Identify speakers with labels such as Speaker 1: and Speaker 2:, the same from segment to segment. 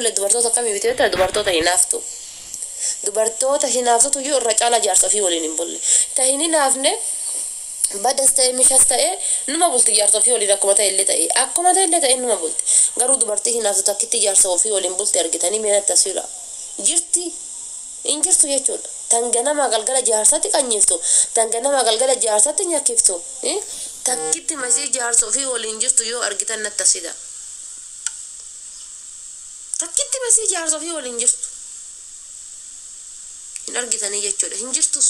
Speaker 1: dubartoota kamii bitee dubartoota hinaaftu. Dubartoota hinaaftu yoo irra caala jaarsa fi waliin hin bulle. Tahini naafne badas ta'e mishas ta'e numa bulti jaarsa fi waliin akkuma ta'e numa bulti. Garuu dubartii hinaaftu takkitti jaarsa ofii waliin bulti argitanii meena tasira. Jirti injirtu jechuudha. Tanganama galgala jaarsatti qanyiftu. Tanganama galgala jaarsatti nyakkiftu. Takkitti masii jaarsa ofii waliin jirtu yoo argitan nattasida. Takkitti masii jaarsa ofii waliin jirtu. Hin argitanii jechuudha. Hin jirtus.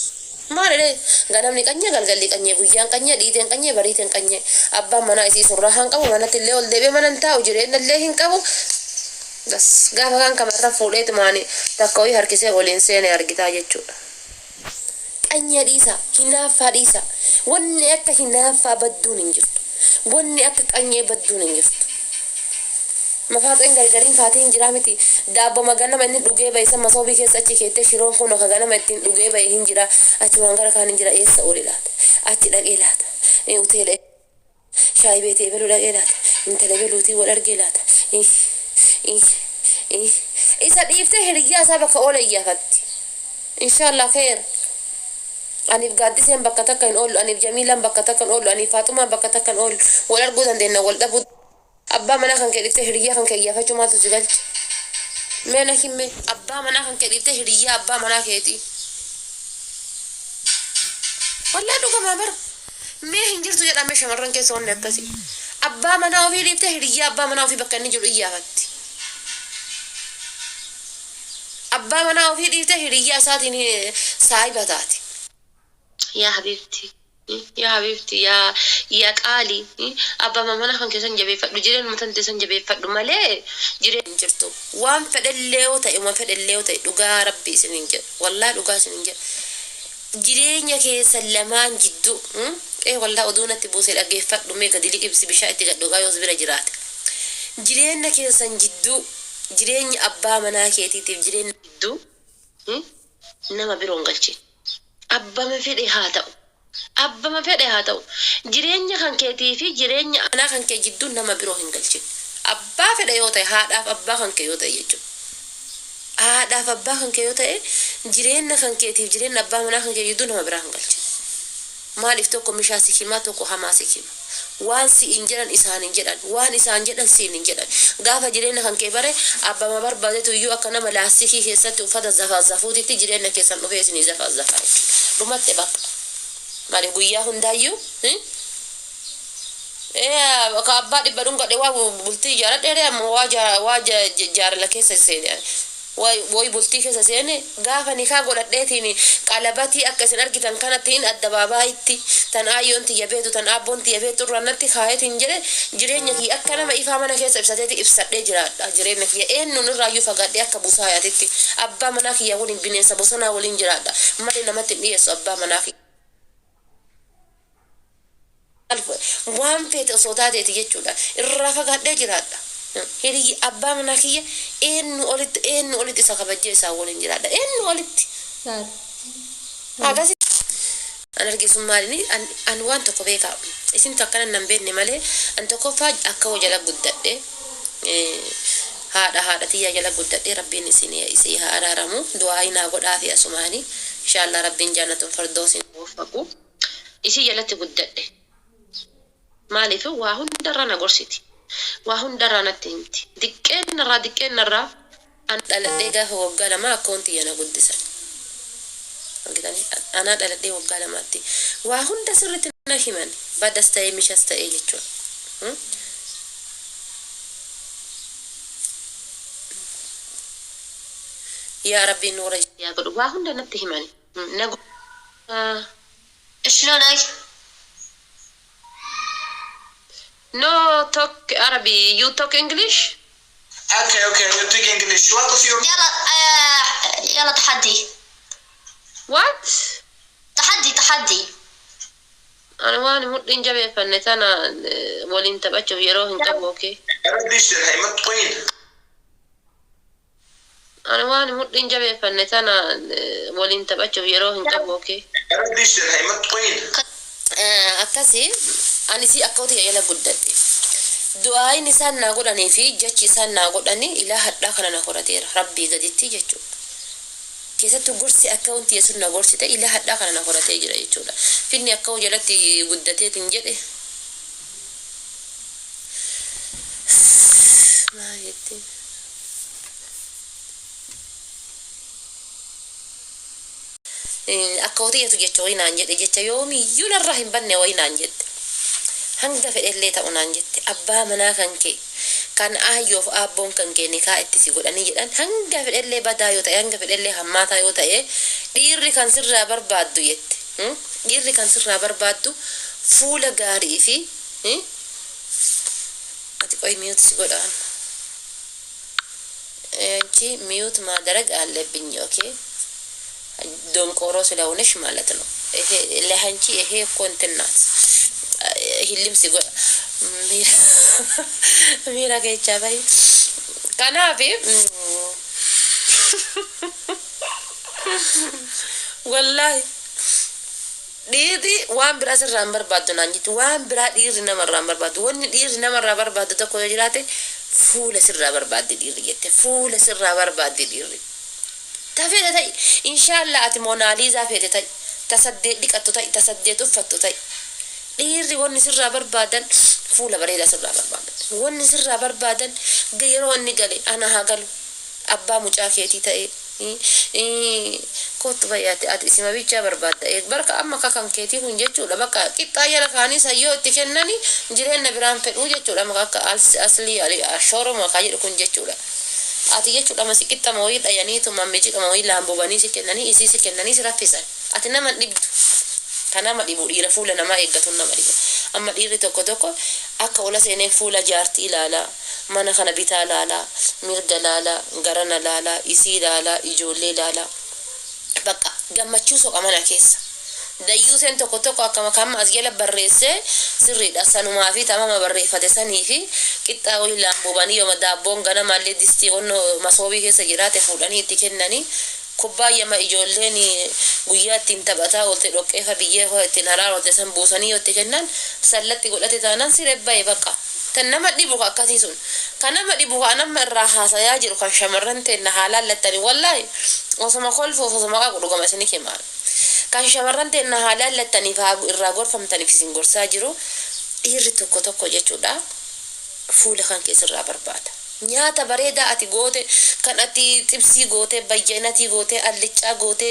Speaker 1: Maalidhe ganamni qanye galgalli qanye guyyaan qanye dhiiteen qanye bariiteen qanye abbaan manaa isii surraa haan qabu manatti illee ol deebi'ee manan taa'u jireenya illee hin qabu. Gas gaafa kan kamarra fuudheetu maani takka ho'i harkisee waliin seene argitaa jechuudha. Qanya dhiisa hinaaffaa dhiisa wanni akka hinaaffaa badduun hin jirtu. Wanni akka qanyee badduun hin jirtu. Mafaaxeen gargariin faatii hin jiraa miti. Daabbo maganama inni dhugee bahe isa masoobii keessa achi keettee shiroon kun akka ganama ittiin dhugee bahe hin jira. Achi waan gara kaan hin jira eessa ooli laata. Achi dhaqee laata. Uteela shaayii beetee beluu dhaqee laata. Intala beluutii wal argee laata. Isa dhiiftee hiriyyaa isaa bakka oola iyyaafatti. Inshallah kheer. Aniif gaaddiseen bakka takka hin oolu. Aniif jamiilaan bakka takka hin oolu. Aniif faaxumaan bakka takka hin oolu. Wal arguu dandeenya wal dhabuu. Abbaa manaa kan kee dhiiftee hiriyyaa kan kee iyyaafachuu maaltu si galche? Meena himme abbaa manaa kan kee dhiiftee hiriyyaa abbaa manaa keeti. Wallaa dhugamaa bara. Mee hin jirtu jedhamee shamarran keessa wanni akkasii. Abbaa manaa ofii dhiiftee hiriyyaa abbaa manaa ofii bakka inni jiru iyyaafatti. Abbaa manaa ofii dhiiftee hiriyyaa isaatiin saayiba taati. Yaa habiibti. Yaa habiibti yaa qaali abbaa manaa kan keessan jabeeffadhu jireenya matan teessan jabeeffadhu malee jireenya jirtu waan fedhallee yoo ta'e dhugaa rabbi isiniin jedhu wallaa dhugaa isiniin jedhu jireenya keessan lamaan jidduu wallaa oduu natti buusee dhaggeeffadhu mee gadi liqibsi bishaan itti gadhugaa yoos bira jiraate jireenya keessan jidduu jireenya abbaa manaa keetiitiif jireenya jidduu nama biroon galche abbama fedhe haa ta'u. Abbama fedhe haa ta'u jireenya kan keetii fi jireenya anaa kan kee jidduu nama biroo hin galchin. Abbaa fedhe yoo ta'e haadhaaf abbaa kan kee yoo ta'e jechuudha. Haadhaaf abbaa kan kee yoo ta'e jireenya kan keetiif jireenya abbaa manaa kan kee jidduu nama biraa hin galchin. Maaliif tokko mishaa si himaa tokko hamaa si hima. Waan si hin jedhan isaan hin jedhan waan isaan jedhan siin hin jedhan gaafa jireenya kan kee bare abbama barbaadetu iyyuu akka nama laastikii keessatti uffata zafaazafuutitti jireenya keessan dhufee isinii zafaazafaa jechuudha. Dhumatte bakka. Mari guyyaa hundaayyuu ka abbaa dhibba dhungadhe waa bultii jaaladheere amma waa jaarala keessa seene way bultii keessa seene gaafa nikaa godhadheetiin qalabatii akka isin argitan kanattiin addabaabaaitti tan aayyoon tiyya beetu tan abboon tiyya beetu irrannatti kaayetiin jedhe jireenya kiyya akka nama ifaa mana keessa ibsateeti ibsadhee jiraadha jireenya kiyya eenyuun irraayyuu fagaadhee akka busaayaatitti abbaa manaa kiyya waliin bineensa bosonaa waliin jiraadha malee namatti hin dhiyeessu abbaa manaa kiyya. Waan fete osoo taateeti jechuudha irraa fagaadhee jiraadha. Hiriyi abbaa manaa kiyya eenyu olitti isa kabajjee isaa waliin jiraadha eenyu olitti. Akkasi an argisu maalini an waan tokko beekaa isintu akkana nan beekne malee an tokkoffaa akka jala guddadhe haadha tiyya jala guddadhe rabbiin isii haa araaramu du'aa hinaa godhaa fi asumaanii inshallah rabbiin jaannatun fardoosin waffaqu isii jalatti guddadhe. Maaliif waa hundarraa na gorsiti. Waa hundarraa natti himti. Diqqeennarraa an dhaladhee gaafa waggaa lamaa akkawanti yana guddisan. Anaa dhaladhee waggaa lamaatti. Waa hunda sirriitti na himan. Badas ta'ee mishas ta'ee jechuudha. Yaa Rabbi nuura yaa godhu waa hunda natti himani.
Speaker 2: شلونك؟
Speaker 1: No talk Arabic. You talk English?
Speaker 3: Okay, you speak English. What is your...
Speaker 2: يلا تحدي.
Speaker 1: What?
Speaker 2: تحدي.
Speaker 1: أنا واني مدين جبهة فنت أنا ولين تبعته يروهن كابو أوكي.
Speaker 3: رديش هاي متقين.
Speaker 1: أنا واني مدين جبهة فنت أنا ولين تبعته يروهن كابو أوكي.
Speaker 3: رديش هاي متقين.
Speaker 1: أكاسي أنا سي أكودي يلا قدتي du'aayin isaan naa godhanii fi jechi isaan naa godhanii ilaa hadhaa kana na horateera rabbii gaditti jechuudha. Keessattuu gorsi akka wanti yesuun na gorsite ilaa hadhaa kana na horatee jira jechuudha. Finni akka jalatti guddateetiin jedhe maal jettiin akka hotiyatu jecha waynaan jedhe jecha yoomiyyuu narraa hin banne waynaan jette hanga fedhellee ta'u naan jette abbaa manaa kan kee kan ayyoof abboon kan kee nikaa itti si godhanii jedhan hanga fedhellee badaa yoo ta'e hanga fedhellee hammaataa yoo ta'e dhiirri kan sirraa barbaaddu jette dhiirri kan sirraa barbaaddu fuula gaarii fi ati qoy miyuut si godhaan anchi miyuut maadarag አለብኝ ኦኬ ዶንቆሮ ስለሆነሽ ማለት ነው ይሄ ለሃንቺ ይሄ ኮንትናት ሂልም ሲጎ ሚራ ገቻ ባይ ካናቤ ወላሂ ዲዲ ዋን ብራስ ራምበር ባዱና እንጂ ዋን ብራ ዲር ነመራ መርባዱ ወን ዲር ነመራ በርባዱ ተኮ ይራቴ ፉለ ስራ በርባዱ ዲር የተ ፉለ ስራ በርባዱ ዲር تفيدة إن شاء الله أتموناليزا فيدة تصدق دكتو تاي تصدق تفتو تاي ليري ونسر بربادن فولا بريدا سر بربادن ونسر بربادن غيرو نيغالي أنا هاغلو أبا مجاكيتي تاي كوت بياتي اسمها بيتشا برباد بركة أما كان كيتي هنجتشو لبكا كتايا لكاني سيو تكنني جيرين نبرام فدو جتشو لما كا أصلي علي أشورو ما كاجي كنجتشو ati jechuudha masikitta mooyii dhayaniitu mammichi mooyii laambobanii si kennanii isii si kennanii si raffisan ati nama dhibdu kanama dhibu dhiira fuula namaa eeggatu nama dhibu amma dhiirri tokko tokko akka ola seenee fuula jaartii ilaalaa mana kana bitaa ilaalaa mirga ilaalaa garana ilaalaa isii ilaalaa ijoollee ilaalaa bakka gammachuu soqa mana keessa dayyuu sen tokko tokko akkama kamma as jala barreesse sirriidha sanumaa fi tamama barreeffate sanii fi qixxaa wayii laambobanii yooma daabboon gana mallee distii onno masoobii keessa jiraate fuudhanii itti kennanii kubbaayama ijoolleen guyyaa ittiin taphataa oolte dhoqqeefa biyyee hoo ittiin haraarote san buusanii yoo itti kennan sallatti godhate taanaan sirebba'e bakka tan nama dhibu akkasii sun kan nama dhibu nama irraa haasayaa jiru kan shamarran ta'e haalaan lattanii wallaahi osoma kolfuuf osoma qaaqu dhugama isinii kemaan kan shamarran ta'e haalaan lattaniif irraa gorfamtaniif isin gorsaa jiru dhiirri tokko tokko jechuudha fuula kan keessirraa barbaada nyaata bareedaa ati goote kan ati xibsii goote bayyanatii goote allichaa goote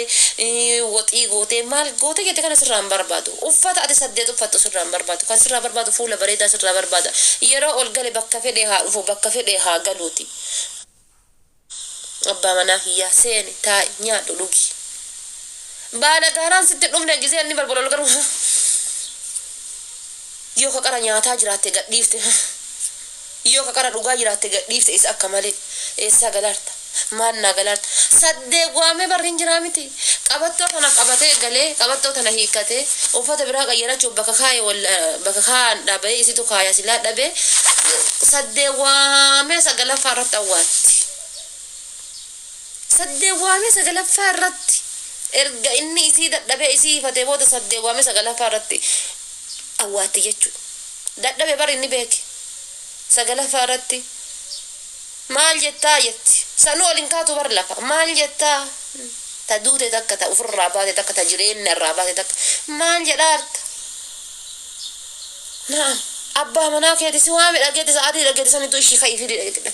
Speaker 1: woxii goote maal goote jette kana sirraan barbaadu uffata ati saddeet uffattu sirraan barbaadu kan sirraa barbaadu fuula bareedaa sirraa barbaada yeroo ol gale bakka fedhe haa dhufu bakka fedhe haa galuuti abbaa manaa hiyyaa seeni taa'i nyaadhu dhugi baala gaaraan sitti dhumne gisee inni balbala ol garu yoo ka qara nyaataa jiraatte gadhiifte yoo ka qara dhugaa jiraatte gadhiifte isa akka malee eessa galarta maannaa galarta saddee waamee barriin jiraa miti qabattoo tana qabatee galee qabattoo tana hiikkatee uffata biraa qayyarachuuf bakka kaayee bakka kaayaan dhabee isitu kaayaa silaa dhabee saddee waamee sagalaffaa irratti awwaatti saddee waamee sagalaffaa irratti erga inni isii dadhabee isii hiifatee booda saddee waamee sagalaffaa irratti awwaatti jechuudha dadhabee bar inni beeke sagalaffaa irratti maal jettaa jetti sanuu olin kaatu bar lafa maal jettaa ta duute takka ta ufirraa baate takka ta jireenya irraa baate takka maal jedhaarta naam abbaa manaa keeti si waame dhageeti sa'aatii dhageeti sanitu ishii ka'ii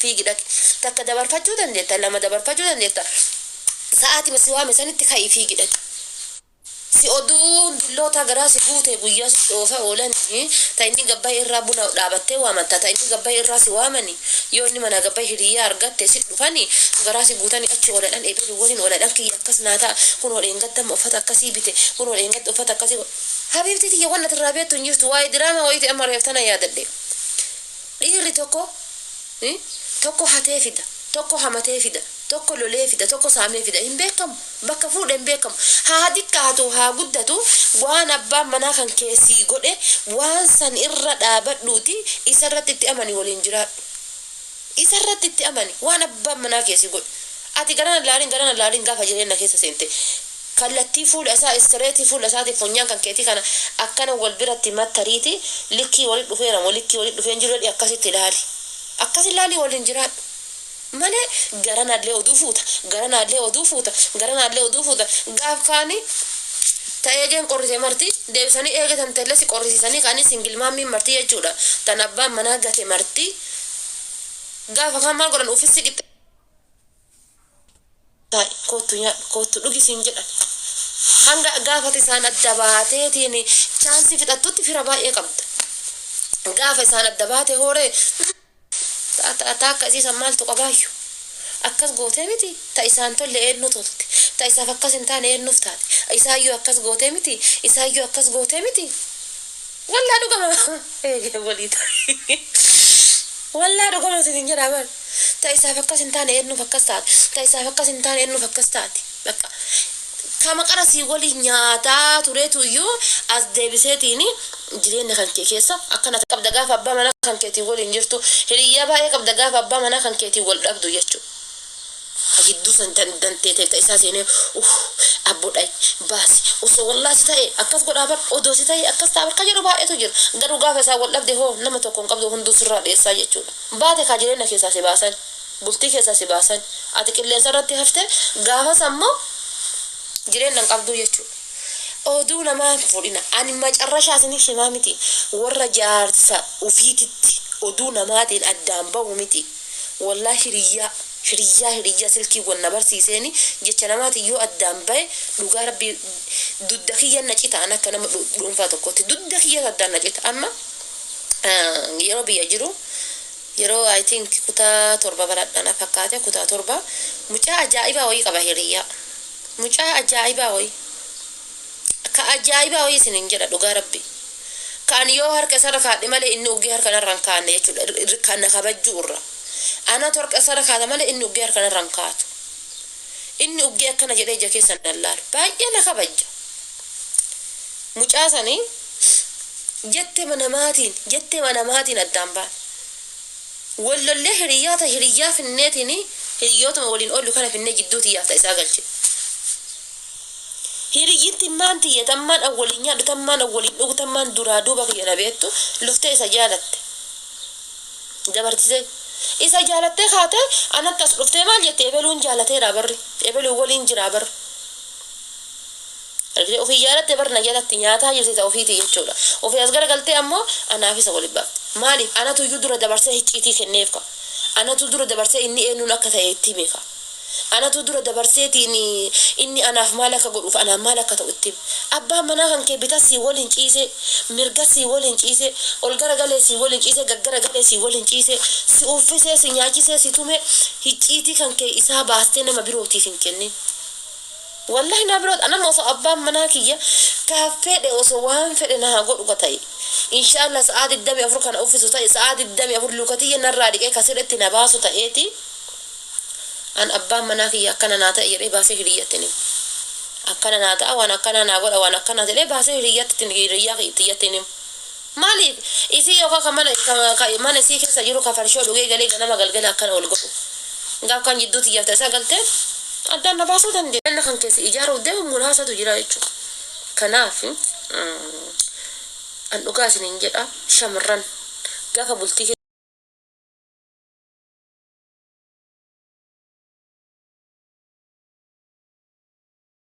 Speaker 1: fiigi dhaqe takka dabarfachuu dandeetta lama dabarfachuu dandeetta sa'aatii si waame sanitti ka'ii fiigi dhaqe si oduun dilloota garaa si guute guyyaa si dhoofa oolanii ta inni gabbaa irraa buna dhaabattee waamatta ta inni gabbaa irraa si waamanii yoo inni mana gabbaa hiriyyaa argatte si dhufanii garaa si guutanii achi ooladhan eebbiin waliin ooladhan kiyya akkas naata kun oleen gaddama uffata akkasii bite kun oleen gadda uffata akkasii habiibti tiyya wanna tirraa beettu hin jirtu waa'ee diraama wayiiti amma reeftana yaadadhe dhiirri tokko hatee fida tokko hamatee fida tokko lolee fida tokko saamee fida hin beekamu bakka fuudhe hin beekamu haa diqqaatu haa guddatu waan abbaan manaa kan keessii godhe waan san irra dhaabadhuuti isarratti itti amani waliin jiraadhu isarratti itti amani waan abbaan manaa keessii godhe ati garana laaliin gaafa jireenya keessa seente kallattii fuula isaa istireetii fuula isaati funyaan kan keetii kana akkana wal biratti mattariiti likkii walitti dhufeera likkii walitti dhufeen jiru akkasitti ilaali akkas ilaali waliin jiraadhu malee garanaallee oduu fuuta gaaf kaanii ta'ee geen qorrite marti deebisanii eegatan tellesi qorrisiisanii kaanii singilmaammiin marti jechuudha tan abbaan manaa gate marti gaafa kan maal godhan ufisi qixxe kootu dhugisiin jedhan hanga gaafati isaan adda baateetiin chaansii fixattutti fira baay'ee qabda gaafa isaan adda baate hooree akka isiisan maaltu qabaayyu akkas gootee miti ta isaan tolle eenyu tolti ta isaaf akkas hin taane eenyuuf taate isaayyuu akkas gootee miti wallaa dhugama eegee walii ta'e wallaa dhugama isin jedhaman ta isaaf akkas hin taane eenyuuf akkas taate bakka kama qarasii waliin nyaataa tureetu iyyuu as deebiseetiin jireenya kan kee keessa akkana qabda gaafa abbaa manaa kan keetii waliin jirtu hiriyyaa baay'ee qabda gaafa abbaa manaa kan keetii wal dhabdu jechuudha. Hagidduu san danteetee ta isaa seenee abboodhay baasi osoo wallaasi ta'e akkas godhaa bar odoosi ta'e akkas ta'a barka jedhu baay'eetu jira garuu gaafa isaa wal dhabde hoo nama tokkoon qabdu hunduu sirraa dhiyeessaa jechuudha. Baate kaa jireenya keessaa si baasan bultii keessaa si baasan ati qilleensa irratti hafte gaafas ammoo jireenyan qabdu jechuudha. Oduu namaa fuudhina ani macarrashaa isiniif himaa miti warra jaarsa ufiititti oduu namaatiin addaan bahu miti wallaa hiriyyaa silkii wanna barsiiseeni jecha namaati yoo addaan bahe dhugaa rabbii dudda kiyyan na citaan akka nama dhuunfaa tokkotti dudda kiyyan addaan na cita amma yeroo biyya jiru yeroo I think kutaa 7 baradhana fakkaate kutaa 7 mucaa ajaa'ibaa wayii qaba hiriyyaa mucaa ajaa'ibaa wayii ka ajaa'ibaa wayii isinin jedha dhugaa rabbii kan yoo harka isa rakaadhe malee inni uggee harka narraan kaanne jechuudha kan na kabajjuu irra ana torqa sarakaata malee inni uggee harka narraan kaatu inni uggee akkana jedhee ija keessan dallaalu baay'ee na kabajja mucaa sanii jettee manamaatiin addaan baan wallollee hiriyyaa finneetiin hiriyootuma waliin oollu kana finnee jidduuti yaafta isaa galche hiriyyitti maan xiyyeetammaan awwaliin nyaadhu tammaan awwaliin dhugu tammaan duraa duuba kiyyana beettu luftee isa jaalatte dabartise isa jaalattee kaate anattas dhuftee maal jettee ebeluun jaalateera barri ebeluun waliin jira barri argite ofii jaalatte barna jalatti nyaataa jirtisa ofiiti jechuudha ofii as garagaltee ammoo anaaf isa waliin baafte maaliif anatu iyyuu dura dabarsee hicciitii kenneef ka anatu dura dabarsee inni eenyuun akka ta'e itti beeka anatu dura dabarseetiin inni anaaf maal akka godhuuf anaaf maal akka ta'u itti abbaan manaa kan kee bitasii waliin ciise mirgasii waliin ciise ol garagalee si waliin ciise gaggaragalee si waliin ciise si uffisee si nyaachisee si tume hicciitii kan kee isaa baastee nama birootiif hin kennin wallahi na biroot anama osoo abbaan manaa kiyya kaafeedhe osoo waan fedhe na godhu ka ta'e inshallah sa'aa 24 kana uffisu ta'e sa'aa 24 lukatiyya narraa dhiqee kasirratti na baasu ta'eeti an abbaan manaa kiyya akkana naa ta'e jedhee baasee hiriyyattiin akkana naa ta'a waan akkana naa godha waan akkana jedhee baasee hiriyyaa ittiyattiin maaliif isii yookaan mana isii keessa jiru kafarshoo dhugee galee ganama galgala akkana ol godhu gaaf kan jidduutti yaafta isaa galtee addaan na baasuu dandeenya kan keessa ijaaruu deemu muraasatu jira jechuudha kanaaf an dhugaa isiniin jedha shamarran gaafa bultii